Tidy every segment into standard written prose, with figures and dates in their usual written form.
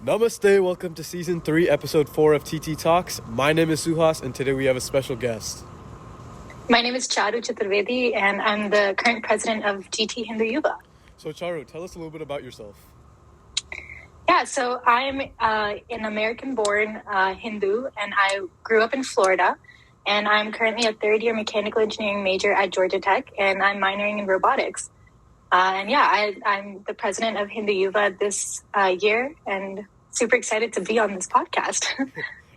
Namaste, welcome to Season 3, Episode 4 of TT Talks. My name is Suhas, and today we have a special guest. My name is Charu, and I'm the current president of GT Hindu Yuva. So Charu, tell us a little bit about yourself. Yeah, so I'm an American-born Hindu, and I grew up in Florida, and I'm currently a third-year mechanical engineering major at Georgia Tech, and I'm minoring in robotics. I'm the president of Hindu Yuva this year, and super excited to be on this podcast.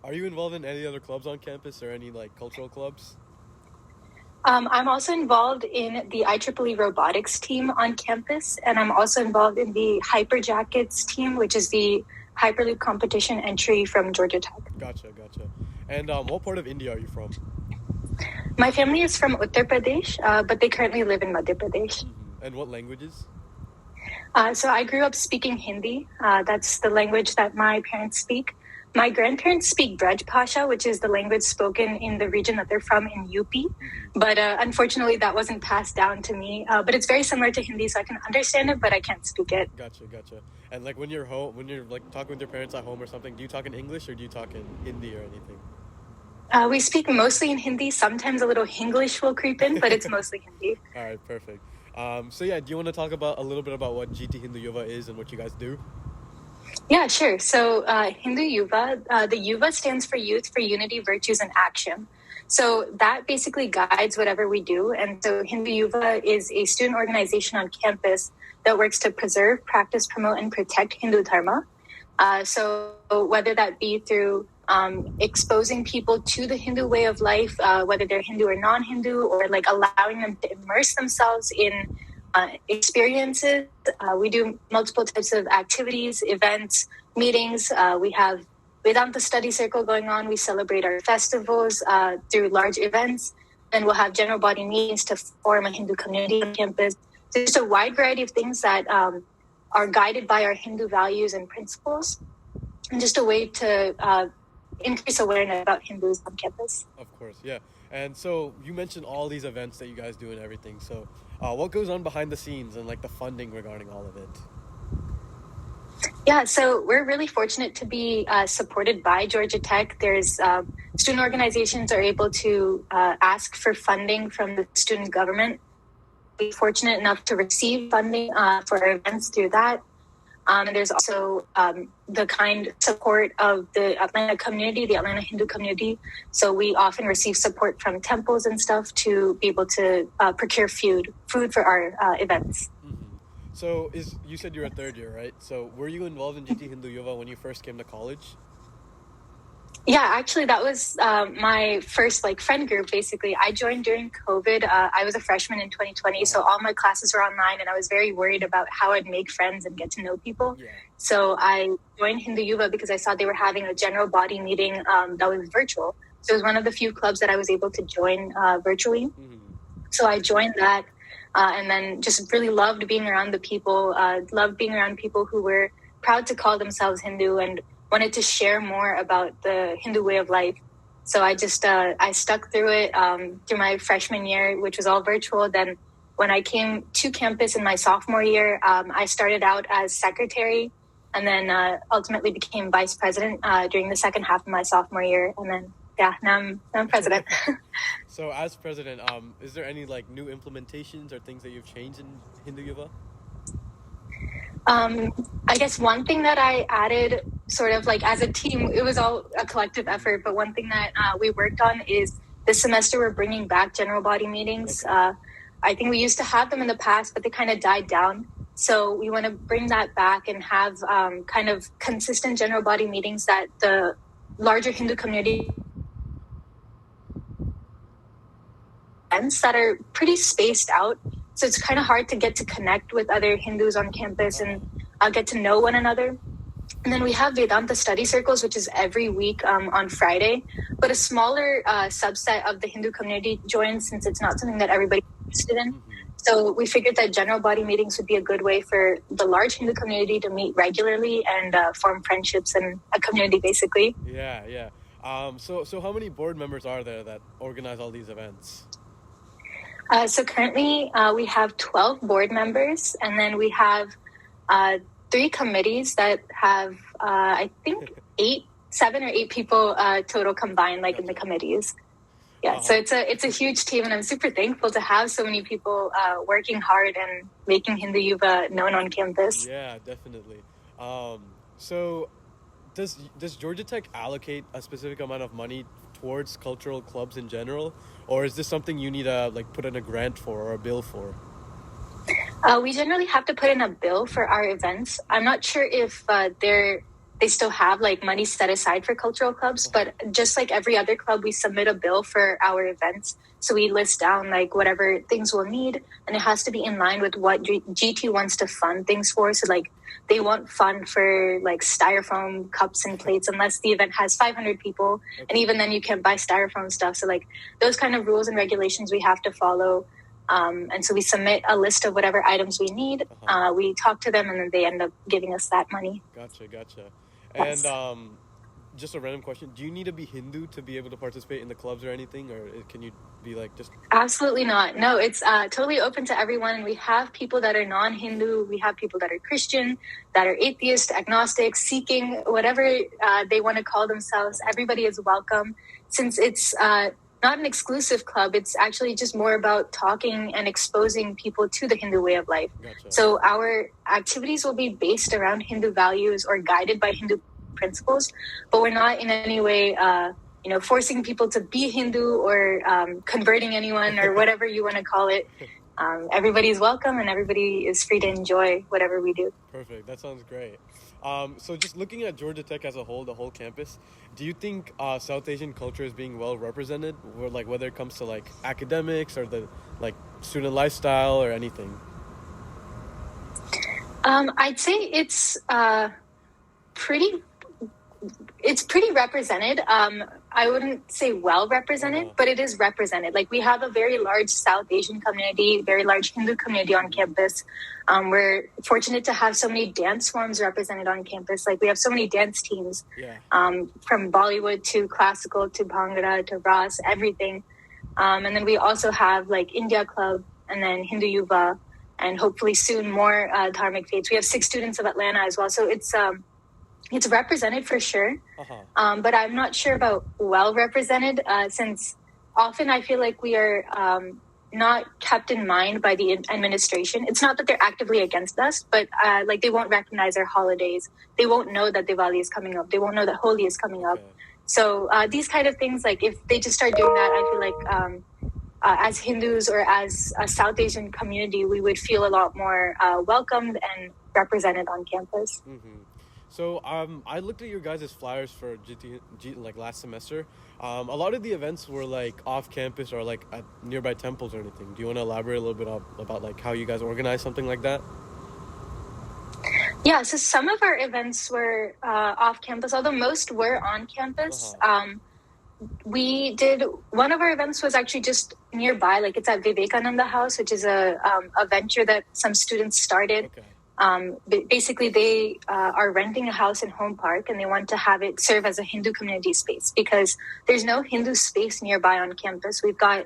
Are you involved in any other clubs on campus or any cultural clubs? I'm also involved in the IEEE robotics team on campus, and I'm also involved in the Hyper Jackets team, which is the Hyperloop competition entry from Georgia Tech. Gotcha. And what part of India are you from? My family is from Uttar Pradesh, but they currently live in Madhya Pradesh. Mm-hmm. And what languages? So I grew up speaking Hindi. That's the language that my parents speak. My grandparents speak Braj Bhasha, which is the language spoken in the region that they're from in UP. Mm-hmm. But unfortunately, that wasn't passed down to me. But it's very similar to Hindi, so I can understand it, but I can't speak it. Gotcha. And when you're home, when you're talking with your parents at home or something, do you talk in English or do you talk in Hindi or anything? We speak mostly in Hindi. Sometimes a little Hinglish will creep in, but it's mostly Hindi. All right, perfect. Do you want to talk a little bit about what GT Hindu Yuva is and what you guys do? Yeah, sure. So Hindu Yuva, the Yuva stands for Youth for Unity, Virtues, and Action. So that basically guides whatever we do. And so Hindu Yuva is a student organization on campus that works to preserve, practice, promote, and protect Hindu Dharma. So whether that be through exposing people to the Hindu way of life, whether they're Hindu or non-Hindu, or allowing them to immerse themselves in experiences. We do multiple types of activities, events, meetings. We have Vedanta study circle going on. We celebrate our festivals through large events. Then we'll have general body meetings to form a Hindu community on campus. So just a wide variety of things that are guided by our Hindu values and principles, and just a way to increase awareness about Hindus on campus. Of course, yeah. And so you mentioned all these events that you guys do and everything. So what goes on behind the scenes and the funding regarding all of it? Yeah, so we're really fortunate to be supported by Georgia Tech. There's student organizations are able to ask for funding from the student government. We're fortunate enough to receive funding for our events through that. And there's also the kind support of the Atlanta community, the Atlanta Hindu community. So we often receive support from temples and stuff to be able to procure food for our events. Mm-hmm. So you said you're a third year, right? So were you involved in GT Hindu Yuva when you first came to college? Yeah, actually, that was my first friend group, basically. I joined during COVID. I was a freshman in 2020, so all my classes were online, and I was very worried about how I'd make friends and get to know people. Yeah. So I joined Hindu Yuva because I saw they were having a general body meeting that was virtual. So it was one of the few clubs that I was able to join virtually. Mm-hmm. So I joined that and then just really loved being around the people, loved being around people who were proud to call themselves Hindu and wanted to share more about the Hindu way of life. So I just, I stuck through it through my freshman year, which was all virtual. Then when I came to campus in my sophomore year, I started out as secretary and then ultimately became vice president during the second half of my sophomore year. And then, now I'm president. So as president, is there any new implementations or things that you've changed in Hindu Yuva? I guess one thing that I added sort of as a team, it was all a collective effort, but one thing that we worked on is this semester we're bringing back general body meetings. Okay. I think we used to have them in the past, but they kind of died down. So we want to bring that back and have kind of consistent general body meetings that the larger Hindu community events that are pretty spaced out. So it's kind of hard to get to connect with other Hindus on campus and get to know one another. And then we have Vedanta study circles, which is every week on Friday. But a smaller subset of the Hindu community joins since it's not something that everybody's interested in. So we figured that general body meetings would be a good way for the large Hindu community to meet regularly and form friendships and a community, basically. Yeah. So how many board members are there that organize all these events? So currently we have 12 board members, and then we have three committees that have, I think, 7 or 8 people total combined, like in the committees. Yeah, so it's a huge team, and I'm super thankful to have so many people working hard and making Hindu Yuva known on campus. Yeah, definitely. So does Georgia Tech allocate a specific amount of money towards cultural clubs in general, or is this something you need to like put in a grant for or a bill for? We generally have to put in a bill for our events. I'm not sure if they still have like money set aside for cultural clubs, but just like every other club, we submit a bill for our events. So we list down like whatever things we'll need, and it has to be in line with what GT wants to fund things for. So like they won't fund for like styrofoam cups and plates unless the event has 500 people, and even then you can't buy styrofoam stuff. So like those kind of rules and regulations we have to follow. And so we submit a list of whatever items we need. We talk to them, and then they end up giving us that money. Gotcha. Yes. And just a random question: do you need to be Hindu to be able to participate in the clubs or anything, or can you be like just? Absolutely not. No, it's totally open to everyone. We have people that are non-Hindu. We have people that are Christian, that are atheist, agnostic, seeking, whatever they want to call themselves. Everybody is welcome. Since it's not an exclusive club, it's actually just more about talking and exposing people to the Hindu way of life. Gotcha. So our activities will be based around Hindu values or guided by Hindu principles, but we're not in any way forcing people to be Hindu or converting anyone or whatever you want to call it. Everybody's welcome, and everybody is free to enjoy whatever we do. Perfect. That sounds great. So just looking at Georgia Tech as a whole, the whole campus, do you think South Asian culture is being well represented, or like whether it comes to like academics or the like student lifestyle or anything? I'd say it's pretty represented. I wouldn't say well represented, but it is represented. Like we have a very large South Asian community, very large Hindu community on campus. We're fortunate to have so many dance forms represented on campus. Like we have so many dance teams, from Bollywood to classical to Bhangra to Ras, everything. And then we also have like India Club, and then Hindu Yuva, and hopefully soon more dharmic faiths. We have 6 students of Atlanta as well. So it's represented for sure, but I'm not sure about well represented, since often I feel like we are not kept in mind by the administration. It's not that they're actively against us, but like they won't recognize our holidays. They won't know that Diwali is coming up. They won't know that Holi is coming up. So these kind of things, like if they just start doing that, I feel like as Hindus or as a South Asian community, we would feel a lot more welcomed and represented on campus. So I looked at your guys' flyers for GT like last semester. A lot of the events were like off campus or like at nearby temples or anything. Do you want to elaborate a little bit about like how you guys organize something like that? Yeah, so some of our events were off campus, although most were on campus. We did, one of our events was actually just nearby, like it's at Vivekananda House, which is a venture that some students started. Basically, they are renting a house in Home Park, and they want to have it serve as a Hindu community space because there's no Hindu space nearby on campus. We've got,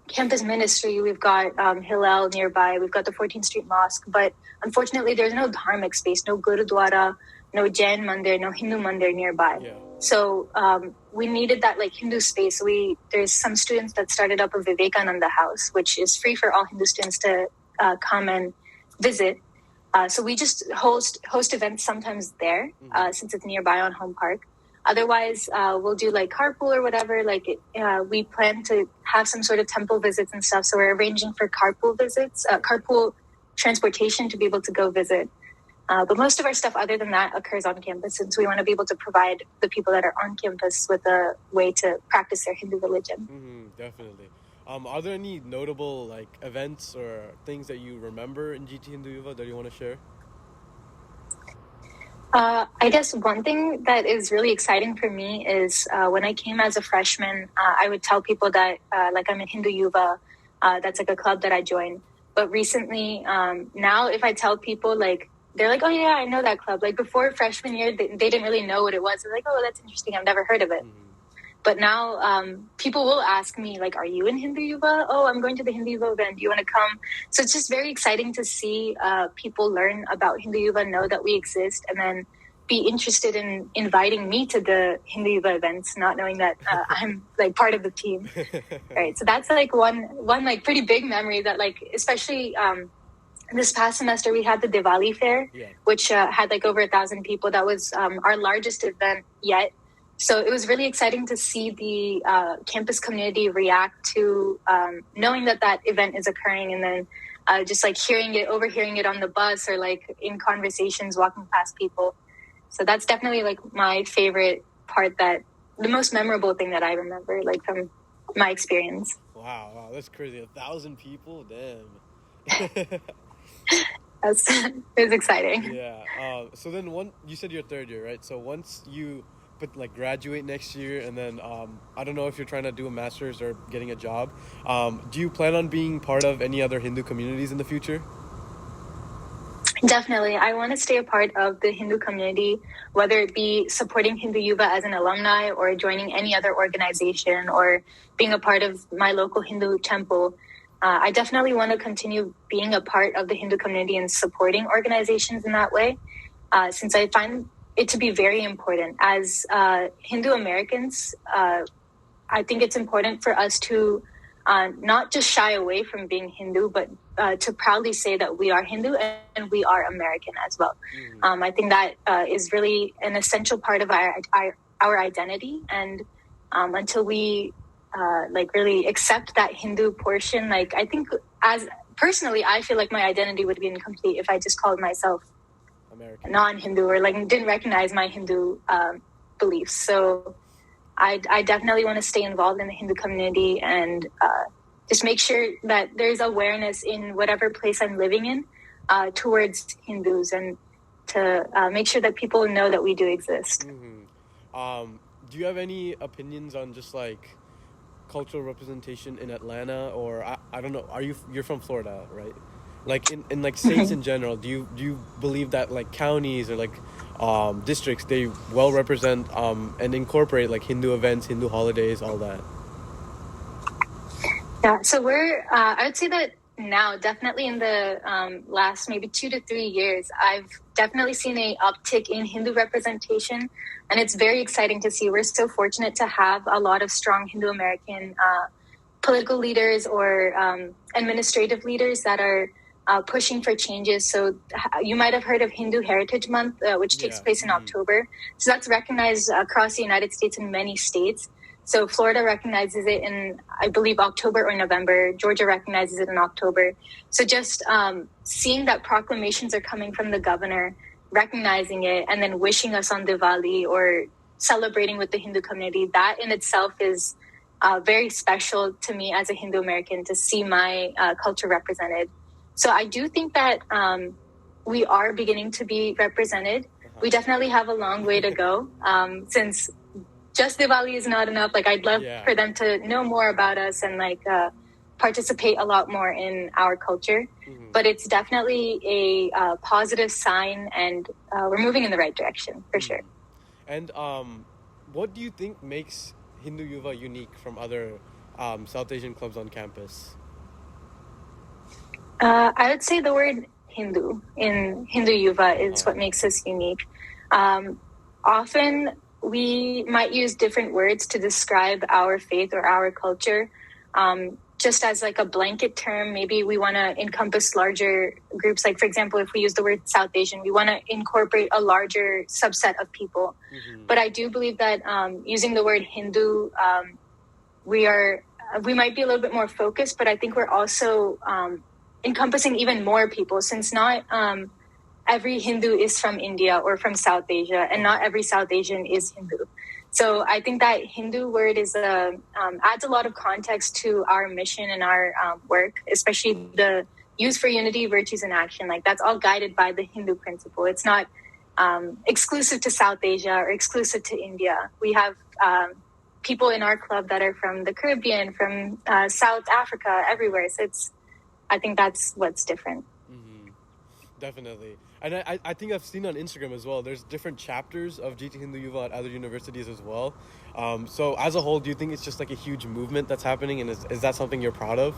campus ministry, we've got Hillel nearby, we've got the 14th Street Mosque, but unfortunately, there's no dharmic space, no Gurudwara, no Jain Mandir, no Hindu Mandir nearby. So we needed that like Hindu space. There's some students that started up a Vivekananda House, which is free for all Hindu students to come and visit. So we just host events sometimes there, since it's nearby on Home Park. Otherwise, we'll do like carpool or whatever. Like we plan to have some sort of temple visits and stuff. So we're arranging for carpool visits, carpool transportation to be able to go visit. But most of our stuff other than that occurs on campus, since we want to be able to provide the people that are on campus with a way to practice their Hindu religion. Definitely. Are there any notable like events or things that you remember in GT Hindu Yuva that you want to share? I guess one thing that is really exciting for me is when I came as a freshman, I would tell people that like I'm in Hindu Yuva, that's like a club that I joined. But recently, now if I tell people, like they're like, oh yeah, I know that club. Like before freshman year, they didn't really know what it was. They're like, oh, that's interesting. I've never heard of it. But now people will ask me, like, are you in Hindu Yuva? Oh, I'm going to the Hindu Yuva event. Do you want to come? So it's just very exciting to see people learn about Hindu Yuva, know that we exist, and then be interested in inviting me to the Hindu Yuva events, not knowing that I'm like part of the team. Right. So that's like one like pretty big memory that, like, especially this past semester we had the Diwali fair, which had like over 1,000 people. That was our largest event yet. So it was really exciting to see the campus community react to knowing that event is occurring, and then just like overhearing it on the bus or like in conversations walking past people. So that's definitely like my favorite part, the most memorable thing that I remember, like from my experience. Wow, that's crazy. 1,000 people, damn. It was exciting. Yeah. So then you said you're third year, right? So once you graduate next year, and then I don't know if you're trying to do a master's or getting a job. Do you plan on being part of any other Hindu communities in the future? Definitely. I want to stay a part of the Hindu community, whether it be supporting Hindu Yuva as an alumni or joining any other organization or being a part of my local Hindu temple. I definitely want to continue being a part of the Hindu community and supporting organizations in that way, since I find it to be very important. As Hindu Americans, I think it's important for us to not just shy away from being Hindu, but to proudly say that we are Hindu and we are American as well. I think that is really an essential part of our identity. And until we really accept that Hindu portion, like, I think personally, I feel like my identity would be incomplete if I just called myself American, non-Hindu, or like didn't recognize my Hindu beliefs. So I definitely want to stay involved in the Hindu community and just make sure that there's awareness in whatever place I'm living in towards Hindus, and to make sure that people know that we do exist. Do you have any opinions on just like cultural representation in Atlanta, or I don't know, you're from Florida, right? Like in like states in general, do you believe that like counties or like districts, they well represent and incorporate like Hindu events, Hindu holidays, all that? Yeah, so we're I would say that now, definitely in the last maybe 2 to 3 years, I've definitely seen a uptick in Hindu representation, and it's very exciting to see. We're so fortunate to have a lot of strong Hindu American political leaders or administrative leaders that are pushing for changes. So you might have heard of Hindu Heritage Month, which takes place in October. So that's recognized across the United States in many states. So Florida recognizes it in, I believe, October or November. Georgia recognizes it in October. So just seeing that proclamations are coming from the governor, recognizing it, and then wishing us on Diwali or celebrating with the Hindu community, that in itself is very special to me as a Hindu American, to see my culture represented. So I do think that we are beginning to be represented. We definitely have a long way to go, since just Diwali is not enough. Like, I'd love for them to know more about us and like participate a lot more in our culture. But it's definitely a positive sign, and we're moving in the right direction for sure. And what do you think makes Hindu Yuva unique from other South Asian clubs on campus? I would say the word Hindu in Hindu Yuva is what makes us unique. Often we might use different words to describe our faith or our culture, just as like a blanket term. Maybe we want to encompass larger groups. Like, for example, if we use the word South Asian, we want to incorporate a larger subset of people. But I do believe that using the word Hindu, we might be a little bit more focused, but I think we're also encompassing even more people, since not every Hindu is from India or from South Asia, and not every South Asian is Hindu. So I think that Hindu word is adds a lot of context to our mission and our work, especially the use for unity, virtues, and action. Like, that's all guided by the Hindu principle. It's not exclusive to South Asia or exclusive to India. We have people in our club that are from the Caribbean, from South Africa, everywhere. So I think that's what's different. Definitely. And I think I've seen on Instagram as well. There's different chapters of GT Hindu Yuva at other universities as well. So as a whole, do you think it's just like a huge movement that's happening, and is that something you're proud of?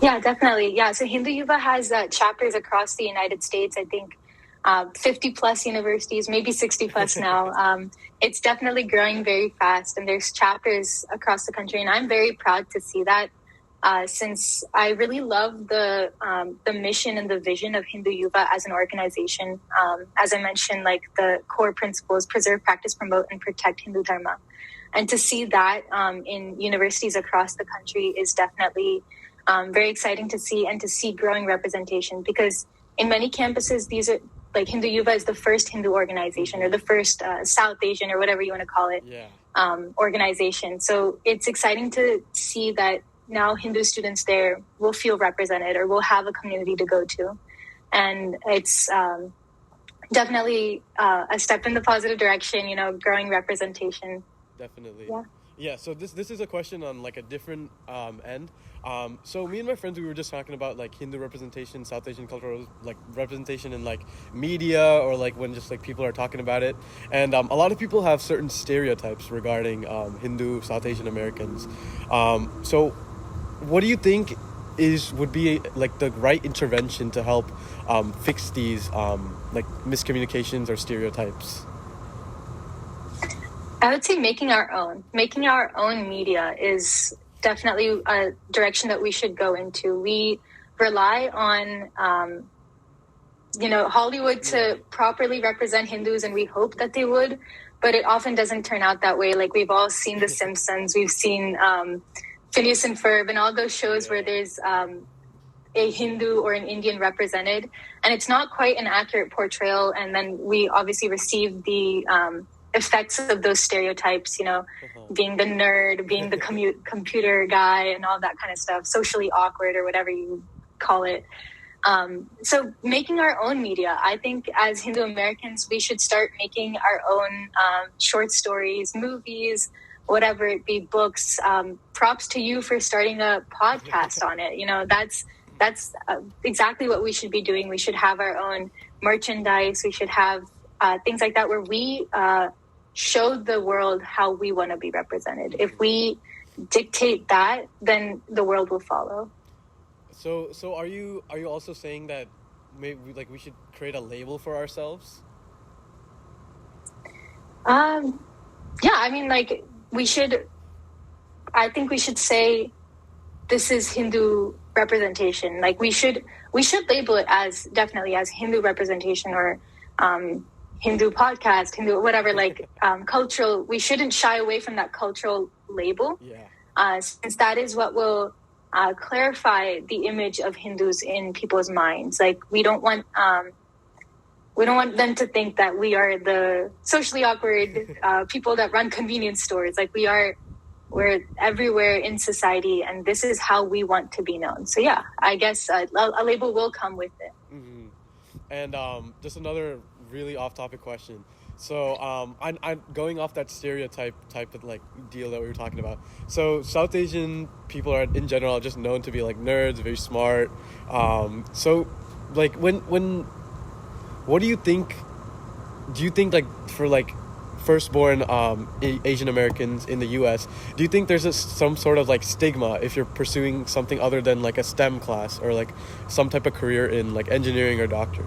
Yeah, definitely. Yeah, so Hindu Yuva has chapters across the United States. I think 50 plus universities, maybe 60 plus now. It's definitely growing very fast, and there's chapters across the country, and I'm very proud to see that. Since I really love the mission and the vision of Hindu Yuva as an organization. As I mentioned, like the core principles: preserve, practice, promote, and protect Hindu Dharma. And to see that in universities across the country is definitely very exciting to see, and to see growing representation. Because in many campuses, these are like Hindu Yuva is the first Hindu organization, or the first South Asian, or whatever you want to call it, organization. So it's exciting to see that now Hindu students there will feel represented, or will have a community to go to. And it's definitely a step in the positive direction, growing representation. Definitely. Yeah, so this is a question on like a different end. So me and my friends, we were just talking about like Hindu representation, South Asian cultural like representation in like media, or like when just like people are talking about it. And a lot of people have certain stereotypes regarding Hindu South Asian Americans. So what do you think would be like the right intervention to help fix these like miscommunications or stereotypes? I would say making our own media is definitely a direction that we should go into. We rely on, Hollywood to properly represent Hindus, and we hope that they would, but it often doesn't turn out that way. Like we've all seen The Simpsons, we've seen Phineas and Ferb, and all those shows where there's a Hindu or an Indian represented, and it's not quite an accurate portrayal. And then we obviously receive the effects of those stereotypes, being the nerd, being the computer guy, and all that kind of stuff, socially awkward, or whatever you call it. So making our own media, I think as Hindu Americans, we should start making our own short stories, movies, whatever it be, books. Props to you for starting a podcast on it. That's exactly what we should be doing. We should have our own merchandise. We should have things like that, where we show the world how we want to be represented. If we dictate that, then the world will follow. So are you also saying that maybe like we should create a label for ourselves? Yeah, I mean, like I think we should say this is Hindu representation. Like we should label it as definitely as Hindu representation, or Hindu podcast, Hindu whatever, like cultural. We shouldn't shy away from that cultural label, since that is what will clarify the image of Hindus in people's minds. Like we don't want them to think that we are the socially awkward people that run convenience stores. Like we're everywhere in society, and this is how we want to be known. So yeah, I guess a label will come with it. Mm-hmm. And just another really off-topic question. So I'm going off that stereotype of like deal that we were talking about. So South Asian people are in general just known to be like nerds, very smart. So like when what do you think like for like firstborn Asian Americans in the US, do you think there's some sort of like stigma if you're pursuing something other than like a STEM class, or like some type of career in like engineering or doctor?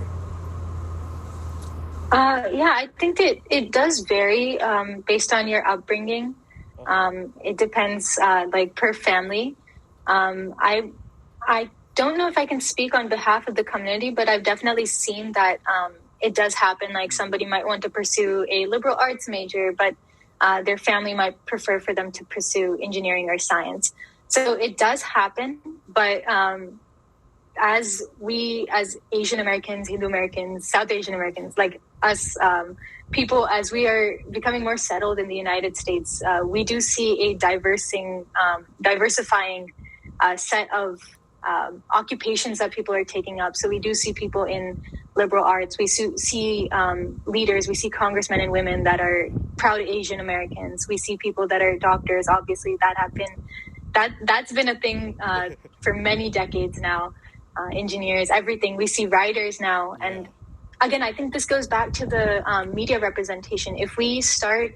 Yeah, I think it does vary based on your upbringing. It depends like per family. I don't know if I can speak on behalf of the community, but I've definitely seen that it does happen. Like somebody might want to pursue a liberal arts major, but their family might prefer for them to pursue engineering or science. So it does happen, but as Asian Americans, Hindu Americans, South Asian Americans, like us people, as we are becoming more settled in the United States, we do see a diversifying set of occupations that people are taking up. So we do see people in liberal arts. We see leaders. We see congressmen and women that are proud Asian Americans. We see people that are doctors. Obviously, that's been a thing for many decades now. engineers, everything. We see writers now. Yeah. And again, I think this goes back to the media representation. If we start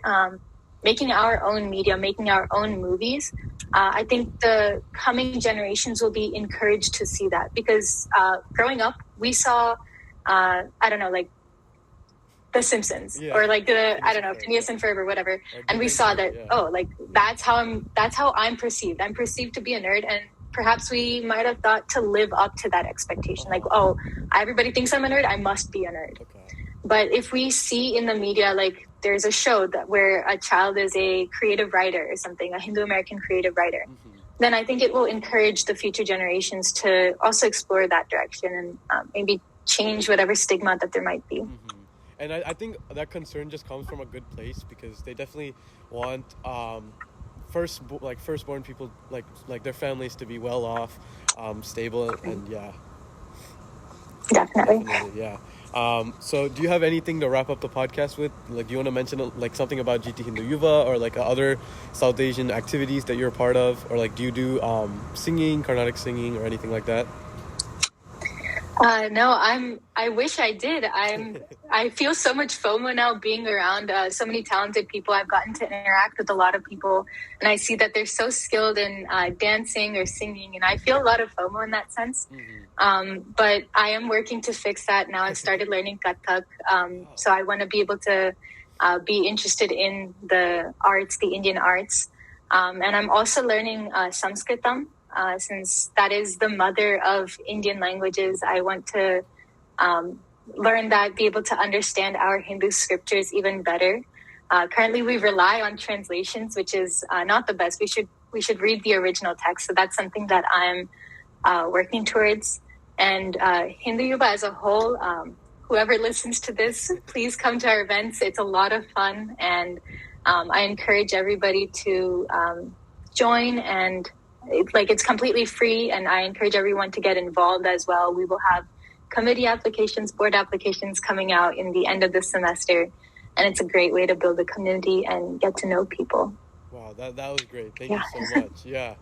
making our own media, making our own movies, I think the coming generations will be encouraged to see that. Because growing up, we saw, I don't know, like The Simpsons, or like Phineas and Ferb or whatever, and we saw that like that's how I'm perceived. I'm perceived to be a nerd, and perhaps we might have thought to live up to that expectation. Like, oh, everybody thinks I'm a nerd, I must be a nerd. But if we see in the media, like there's a show that where a child is a creative writer or something, a Hindu American creative writer, then I think it will encourage the future generations to also explore that direction and maybe change whatever stigma that there might be. And I think that concern just comes from a good place, because they definitely want firstborn people, like their families, to be well off, stable, and Definitely. So do you have anything to wrap up the podcast with? Like, do you want to mention like something about GT Hindu Yuva, or like other South Asian activities that you're a part of, or like do you do singing, Carnatic singing, or anything like that? No, I wish I did. I feel so much FOMO now being around so many talented people. I've gotten to interact with a lot of people, and I see that they're so skilled in dancing or singing, and I feel a lot of FOMO in that sense. But I am working to fix that now. I've started learning Kathak, so I want to be able to be interested in the arts, the Indian arts, and I'm also learning Sanskritam. Since that is the mother of Indian languages, I want to learn that, be able to understand our Hindu scriptures even better. Currently, we rely on translations, which is not the best. We should read the original text. So that's something that I'm working towards. And Hindu Yuva as a whole, whoever listens to this, please come to our events. It's a lot of fun, and I encourage everybody to join, and it's completely free, and I encourage everyone to get involved as well. We will have committee applications, board applications coming out in the end of the semester, and it's a great way to build a community and get to know people. Wow, that was great. Thank you so much. Yeah.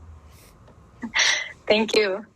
Thank you.